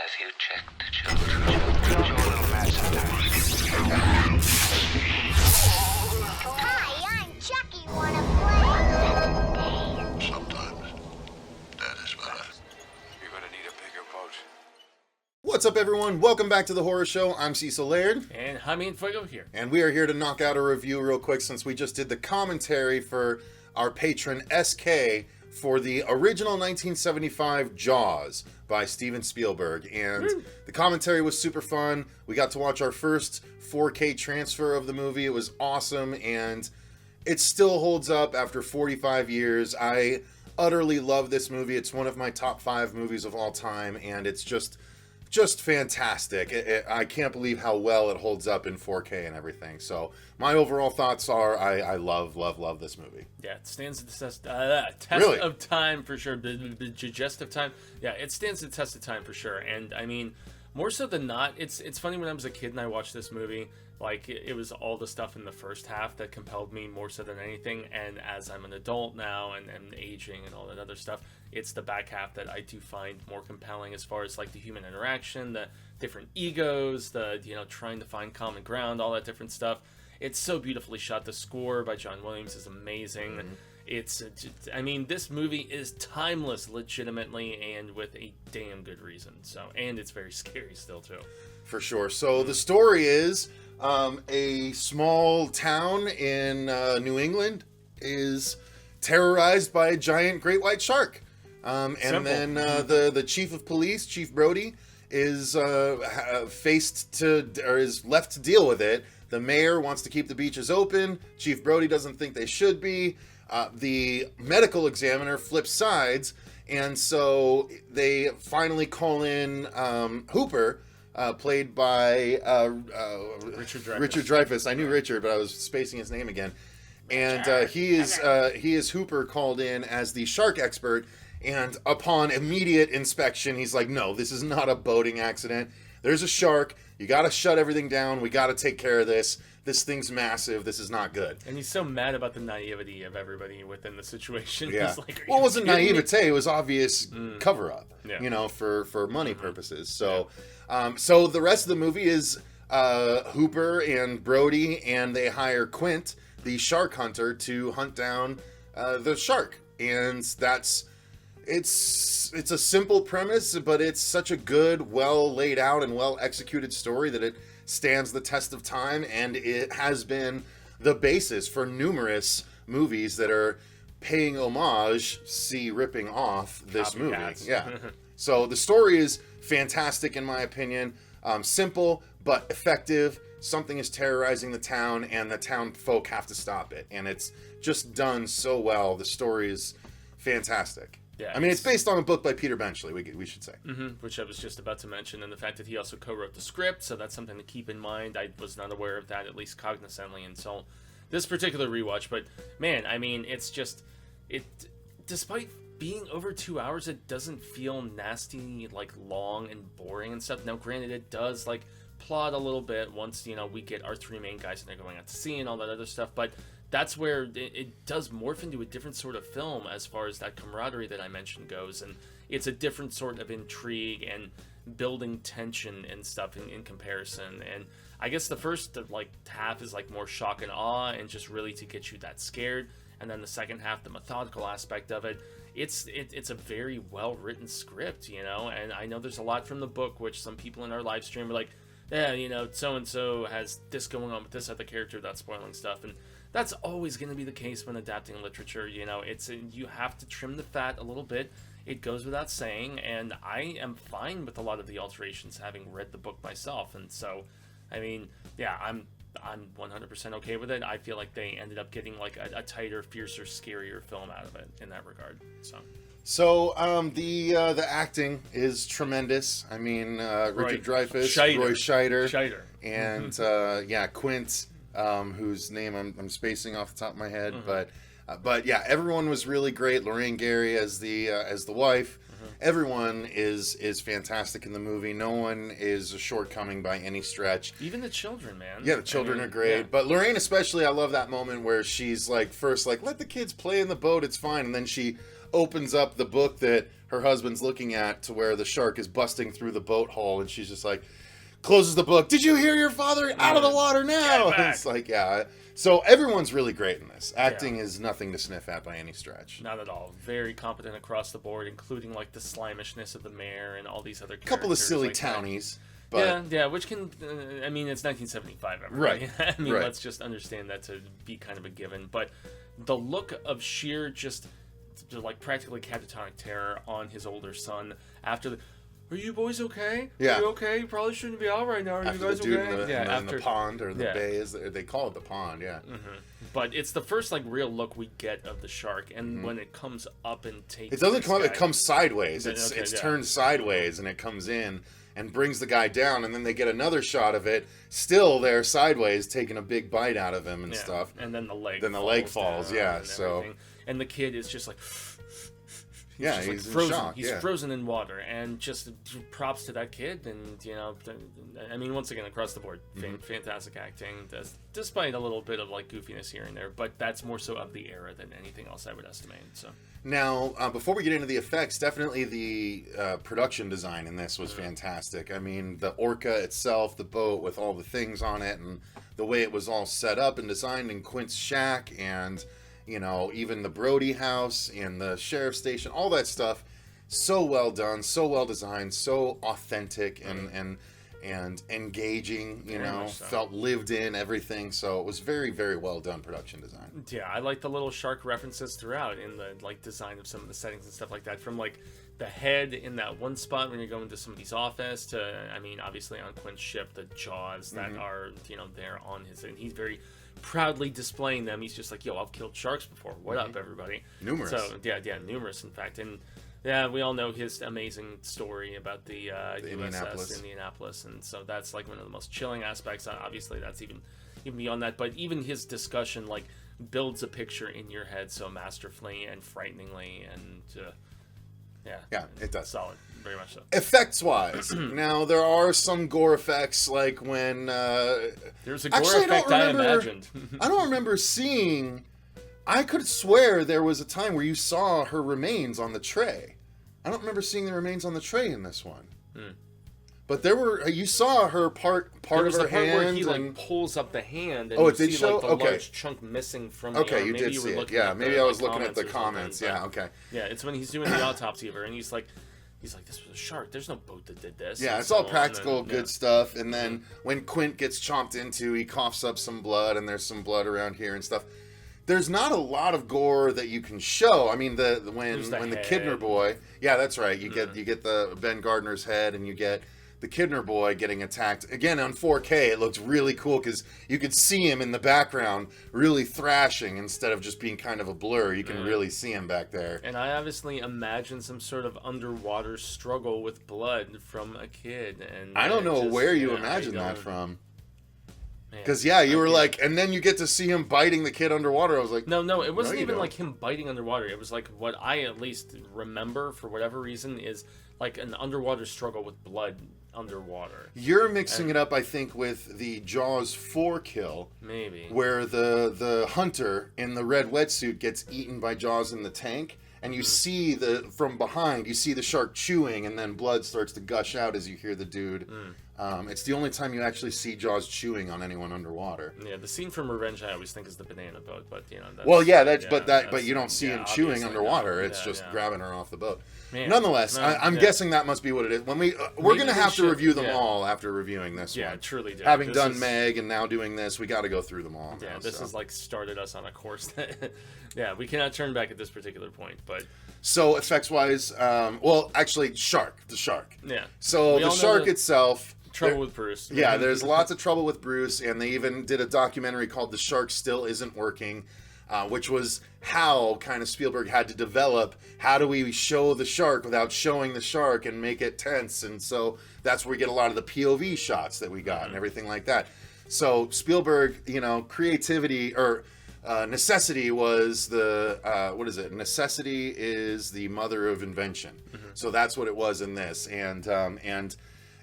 Have you checked the children? Hi, I'm Chucky. Wanna play? Sometimes that is better. You're gonna need a bigger boat. What's up, everyone? Welcome back to The Horror Show. I'm Cecil Laird. And Jaime Fuego here. And we are here to knock out a review real quick since we just did the commentary for our patron SK for the original 1975 Jaws by Steven Spielberg. And the commentary was super fun. We got to watch our first 4K transfer of the movie. It was awesome, and it still holds up after 45 years. I utterly love this movie. It's one of my top 5 movies of all time, and it's just fantastic. I can't believe how well it holds up in 4K and everything. So my overall thoughts are I love this movie. Yeah, it stands the test Really? of time for sure. The digestive time. Yeah, it stands the test of time for sure. And I mean, more so than not, it's funny when I was a kid and I watched this movie, like it was all the stuff in the first half that compelled me more so than anything. And as I'm an adult now and aging and all that other stuff, it's the back half that I do find more compelling as far as like the human interaction, the different egos, the trying to find common ground, all that different stuff. It's so beautifully shot. The score by John Williams is amazing. Mm-hmm. This movie is timeless, legitimately, and with a damn good reason. So, and it's very scary still too. For sure. So the story is a small town in New England is terrorized by a giant great white shark. And then the chief of police, Chief Brody, is is left to deal with it. The mayor wants to keep the beaches open. Chief Brody doesn't think they should be. The medical examiner flips sides, and so they finally call in Hooper, played by Richard Dreyfuss. I knew Richard, but I was spacing his name again. And he is Hooper, called in as the shark expert. And upon immediate inspection, he's like, no, this is not a boating accident. There's a shark. You got to shut everything down. We got to take care of this. This thing's massive. This is not good. And he's so mad about the naivety of everybody within the situation. Yeah. He's like, well, it wasn't naivete. It was obvious cover-up, Yeah. for money purposes. So, so the rest of the movie is Hooper and Brody, and they hire Quint, the shark hunter, to hunt down the shark. And it's a simple premise, but it's such a good, well laid out and well executed story that it stands the test of time, and it has been the basis for numerous movies that are paying homage, ripping off this movie. Yeah. So the story is fantastic in my opinion. Simple but effective. Something is terrorizing the town, and the town folk have to stop it, and it's just done so well. The story is fantastic. Yeah, it's based on a book by Peter Benchley, we should say. Mm-hmm, which I was just about to mention, and the fact that he also co-wrote the script, so that's something to keep in mind. I was not aware of that, at least cognizantly, until this particular rewatch. But man, despite being over 2 hours, it doesn't feel nasty, like long and boring and stuff. Now, granted, it does like plot a little bit once we get our 3 main guys and they're going out to sea and all that other stuff, but that's where it does morph into a different sort of film as far as that camaraderie that I mentioned goes, and it's a different sort of intrigue and building tension and stuff in comparison. And I guess the first half is like more shock and awe and just really to get you that scared, and then the second half, the methodical aspect of it, it's a very well written script, and I know there's a lot from the book, which some people in our live stream are like, yeah, so and so has this going on with this other character, that's spoiling stuff. And that's always going to be the case when adapting literature. You have to trim the fat a little bit. It goes without saying, and I am fine with a lot of the alterations, having read the book myself. And so, I'm 100% okay with it. I feel like they ended up getting like a tighter, fiercer, scarier film out of it in that regard. So the acting is tremendous. Richard Dreyfuss, Roy Scheider. And Quint, whose name I'm spacing off the top of my head, but yeah, everyone was really great. Lorraine Gary as the wife. Everyone is fantastic in the movie. No one is a shortcoming by any stretch. Even the children, man. Yeah, the children are great. Yeah. But Lorraine especially, I love that moment where she's like, first like, let the kids play in the boat, it's fine, and then she opens up the book that her husband's looking at to where the shark is busting through the boat hole, and she's just like, closes the book. Did you hear your father? Out of the water now! Get back. It's like, yeah. So everyone's really great in this. Acting is nothing to sniff at by any stretch. Not at all. Very competent across the board, including like the slimishness of the mayor and all these other characters. A couple of silly like townies. But yeah, which can, I mean, it's 1975, everybody. Right, I mean, right. let's just understand that to be kind of a given. But the look of sheer just, like, practically catatonic terror on his older son after the, are you boys okay? Yeah. Are you okay? You probably shouldn't be out right now. Are after you guys the dude okay? in the pond or the yeah. bay, they call it the pond, yeah. But it's the first, like, real look we get of the shark. And when it comes up and takes It doesn't this come up, guy- it comes sideways. Okay, It's yeah. turned sideways and it comes in and brings the guy down, and then they get another shot of it still there sideways, taking a big bite out of him and Yeah. stuff. And then the leg Then the leg falls, down yeah, and so- everything. And the kid is just like... Yeah, just, like, he's in frozen. shock, He's yeah. frozen in water, and just props to that kid. And you know, I mean, once again, across the board, fantastic acting, despite a little bit of like goofiness here and there. But that's more so of the era than anything else, I would estimate. So Now, before we get into the effects, definitely the production design in this was fantastic. I mean, the orca itself, the boat with all the things on it, and the way it was all set up and designed in Quint's shack, and you know, even the Brody house and the sheriff's station, all that stuff, so well done, so well designed, so authentic and engaging. You Very know, much so. felt lived in everything. So it was very, very well done production design. yeah, I like the little shark references throughout in the like design of some of the settings and stuff like that. From like the head in that one spot when you're going to somebody's office to, I mean, obviously on Quint's ship, the jaws that are, you know, there on his, and he's very proudly displaying them. He's just like, yo, I've killed sharks before. What up, everybody? Numerous. So yeah, numerous in fact. And yeah, we all know his amazing story about the USS Indianapolis, and so that's like one of the most chilling aspects. Obviously, that's even beyond that. But even his discussion like builds a picture in your head so masterfully and frighteningly, and Yeah, it does. solid, very much so. Effects wise, now there are some gore effects, like when There's a gore Actually, I don't effect I remember- imagined. I don't remember seeing. I could swear there was a time where you saw her remains on the tray. I don't remember seeing the remains on the tray in this one. But there were. You saw her part There of was her the part hand. where he and, like pulls up the hand, and Oh, you it did see show? like the Okay. large chunk missing from. okay, the, you maybe did you were see it. looking Yeah, at maybe the, I was like, looking at the or something, comments. but- Yeah, okay. Yeah, it's when he's doing the autopsy of her, and he's like, this was a shark. There's no boat that did this. Yeah, and it's so all on, practical, and, good stuff. And then when Quint gets chomped into, he coughs up some blood, and there's some blood around here and stuff. There's not a lot of gore that you can show. I mean, when There's the the head. Kidner boy, yeah, that's right. You get the Ben Gardner's head, and you get the Kidner boy getting attacked again on 4K. It looks really cool because you could see him in the background, really thrashing instead of just being kind of a blur. You can really see him back there. And I obviously imagine some sort of underwater struggle with blood from a kid. And I don't know just, where you know, imagine I that don't- from. man, Because you were I- like, and then you get to see him biting the kid underwater. I was like, No, it wasn't you even don't. like him biting underwater. It was like what I at least remember for whatever reason is like an underwater struggle with blood underwater. You're mixing it up, I think, with the Jaws 4 kill, Maybe. where the hunter in the red wetsuit gets eaten by Jaws in the tank, and you see from behind, you see the shark chewing, and then blood starts to gush out as you hear the dude. It's the only time you actually see Jaws chewing on anyone underwater. Yeah, the scene from Revenge I always think is the banana boat, but you know. That's, Well, yeah, but that's- you don't see yeah, him chewing obviously, underwater. no. It's Yeah, just yeah. grabbing her off the boat. Man. Nonetheless, No, I'm yeah. guessing that must be what it is. When we're Maybe gonna we have to should- review them yeah. all after reviewing this Yeah, one. truly do. Having This done is- Meg and now doing this, we got to go through them all. Yeah, now, this so. has like started us on a course that, yeah, we cannot turn back at this particular point, but So effects wise, the shark. yeah. So We the all know shark the itself. Trouble with Bruce. Yeah, there's lots of trouble with Bruce, and they even did a documentary called "The Shark Still Isn't Working," which was how kind of Spielberg had to develop how do we show the shark without showing the shark and make it tense, and so that's where we get a lot of the POV shots that we got and everything like that. So Spielberg, creativity or necessity was the what is it? Necessity is the mother of invention. So that's what it was in this, and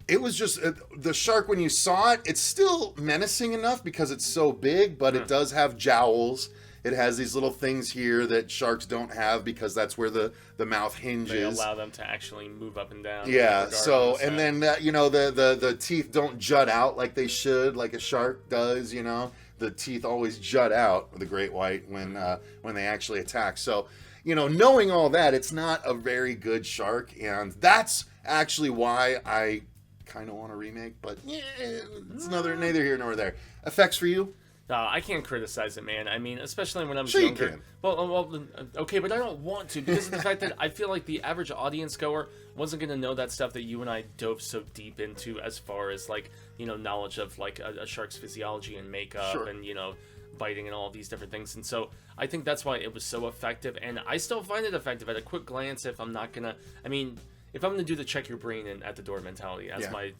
it was just the shark. When you saw it, it's still menacing enough because it's so big, but it does have jowls It has these little things here that sharks don't have because that's where the mouth They hinges. allow them to actually move up and down. Yeah, regardless, so, and then, the teeth don't jut out like they should, like a shark does, The teeth always jut out, the great white, when they actually attack. So, knowing all that, it's not a very good shark, and that's actually why I kind of want a remake, but it's neither here nor there. Effects for you? I can't criticize it, man. I mean, especially when I was Sure you younger. can. Well, okay, but I don't want to because of the fact that I feel like the average audience goer wasn't going to know that stuff that you and I dove so deep into, as far as like knowledge of like a shark's physiology and makeup Sure. and biting and all these different things. And so I think that's why it was so effective, and I still find it effective at a quick glance. If I'm not gonna, if I'm gonna do the check your brain in at the door mentality, as Yeah. my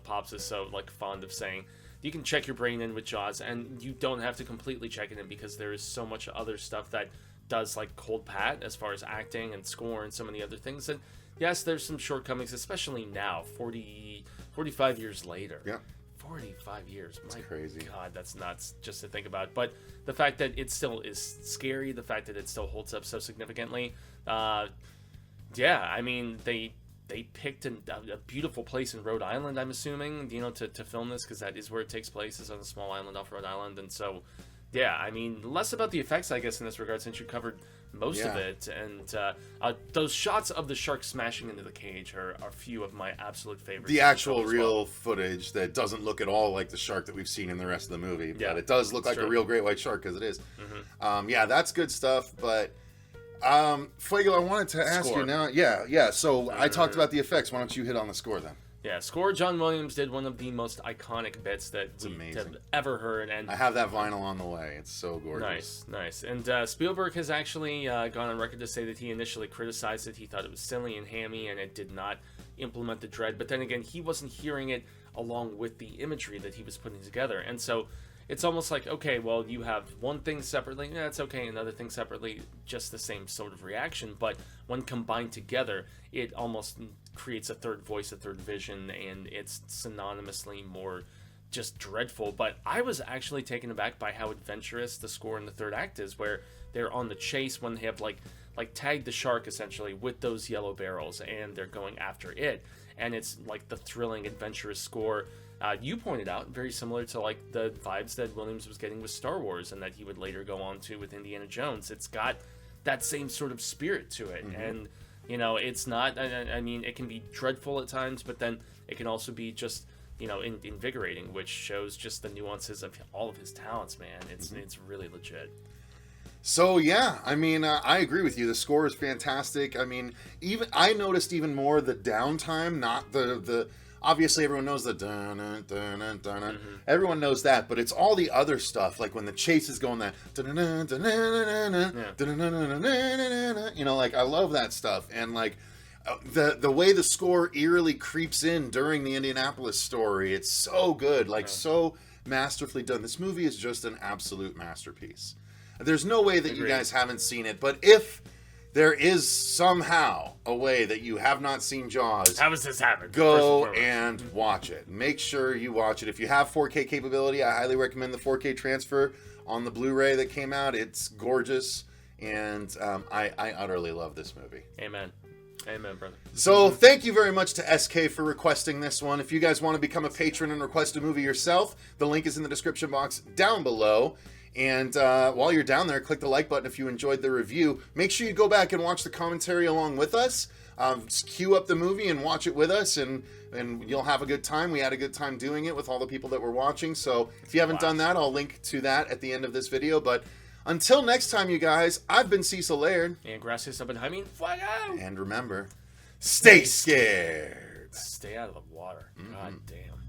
pops is so like fond of saying. You can check your brain in with Jaws, and you don't have to completely check it in because there is so much other stuff that does like cold pat as far as acting and score and so many other things. And yes, there's some shortcomings, especially now, 45 years later. Yeah. 45 years. It's My crazy. God, that's nuts just to think about. But the fact that it still is scary, the fact that it still holds up so significantly, they picked a beautiful place in Rhode Island, I'm assuming, to film this, because that is where it takes place, is on a small island off Rhode Island. And so, less about the effects, I guess, in this regard, since you covered most of Yeah. it. And those shots of the shark smashing into the cage are a few of my absolute favorites. The actual as well. real footage that doesn't look at all like the shark that we've seen in the rest of the movie, Yeah, but it does look it's like a true. real great white shark, because it is. That's good stuff, but Fuego, I wanted to ask Score. you now. Yeah. So I talked about the effects. Why don't you hit on the score then? Yeah, score. John Williams did one of the most iconic bits that we amazing. have ever heard, and I have that vinyl on the way. It's so gorgeous. nice. And Spielberg has actually gone on record to say that he initially criticized it. He thought it was silly and hammy, and it did not implement the dread. But then again, he wasn't hearing it along with the imagery that he was putting together, and so it's almost like, okay, well, you have one thing separately, it's okay, another thing separately, just the same sort of reaction, but when combined together, it almost creates a third voice, a third vision, and it's synonymously more just dreadful. But I was actually taken aback by how adventurous the score in the third act is, where they're on the chase when they have like tagged the shark essentially with those yellow barrels, and they're going after it, and it's like the thrilling, adventurous score. You pointed out, very similar to like the vibes that Williams was getting with Star Wars, and that he would later go on to with Indiana Jones. It's got that same sort of spirit to it, and it's not. It can be dreadful at times, but then it can also be just invigorating, which shows just the nuances of all of his talents. Man, it's really legit. So I agree with you. The score is fantastic. Even I noticed even more the downtime, not the obviously everyone knows the dun dun dun dun. Everyone knows that, but it's all the other stuff, like when the chase is going that I love that stuff, and like the way the score eerily creeps in during the Indianapolis story, it's so good, so masterfully done. This movie is just an absolute masterpiece. There's no way that you guys haven't seen it, but if there is somehow a way that you have not seen Jaws, How does this happen? go and watch it. Make sure you watch it. If you have 4K capability, I highly recommend the 4K transfer on the Blu-ray that came out. It's gorgeous, and I utterly love this movie. Amen, brother. So thank you very much to SK for requesting this one. If you guys want to become a patron and request a movie yourself, the link is in the description box down below. And while you're down there, click the like button if you enjoyed the review. Make sure you go back and watch the commentary along with us. Queue up the movie and watch it with us, and you'll have a good time. We had a good time doing it with all the people that were watching. So if you haven't done that, I'll link to that at the end of this video. But until next time, you guys, I've been Cecil Laird. And gracias Oppenheimer. Fuego! And remember, stay scared. Stay out of the water. God damn.